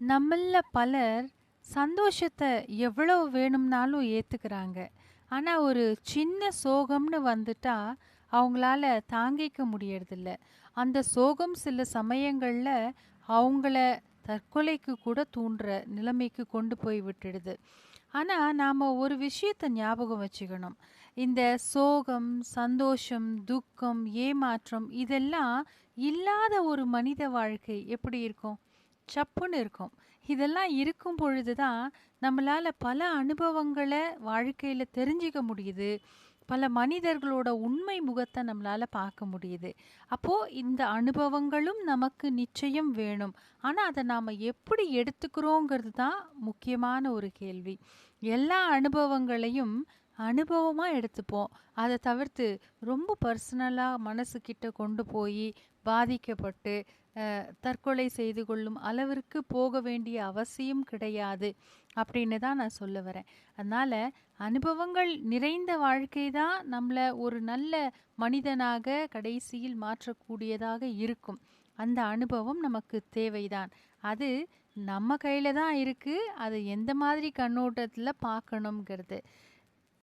நம்மள்ல பலர் சந்தோஷத்த எவ்வளவு வேணும்னாலும் ஏத்துக்கிறாங்க. ஆனா, ஒரு சின்ன சோகம்னு வந்துட்டா, அவங்களால தாங்கிக்க முடியறதில்ல. அந்த சோகம் சில சமயங்கள்ல அவங்கள தற்கொலைக்கு கூட தூண்டுற நிலைமைக்கு கொண்டு போய் விட்டுடுது. ஆனா, நாம ஒரு விஷயத்த ஞாபகம் வச்சுக்கணும். இந்த சோகம், சந்தோஷம், துக்கம், ஏமாற்றம் இதெல்லாம் இல்லாத ஒரு மனித வாழ்க்கை எப்படி இருக்கும்? சப்புன்னு இருக்கும். இதெல்லாம் இருக்கும் பொழுது தான், நம்மளால பல அனுபவங்கள வாழ்க்கையில தெரிஞ்சுக்க முடியுது. பல மனிதர்களோட உண்மை முகத்த நம்மளால பார்க்க முடியுது. அப்போ இந்த அனுபவங்களும் நமக்கு நிச்சயம் வேணும். ஆனா, அத நாம எப்படி எடுத்துக்கிறோங்கிறது தான் முக்கியமான ஒரு கேள்வி. எல்லா அனுபவங்களையும் அனுபவமா எடுத்துப்போம். அத தவிர்த்து ரொம்ப பர்சனலா மனசுகிட்ட கொண்டு போயி பாதிக்கப்பட்டு தற்கொலை செய்து கொள்ளும் அளவிற்கு போக வேண்டிய அவசியம் கிடையாது அப்படின்னு தான் நான் சொல்ல வரேன். அதனால அனுபவங்கள் நிறைந்த வாழ்க்கை தான் நம்மள ஒரு நல்ல மனிதனாக கடைசியில் மாற்றக்கூடியதாக இருக்கும். அந்த அனுபவம் நமக்கு தேவைதான். அது நம்ம கையில தான் இருக்கு. அது எந்த மாதிரி கண்ணோட்டத்துல பார்க்கணுங்கிறது.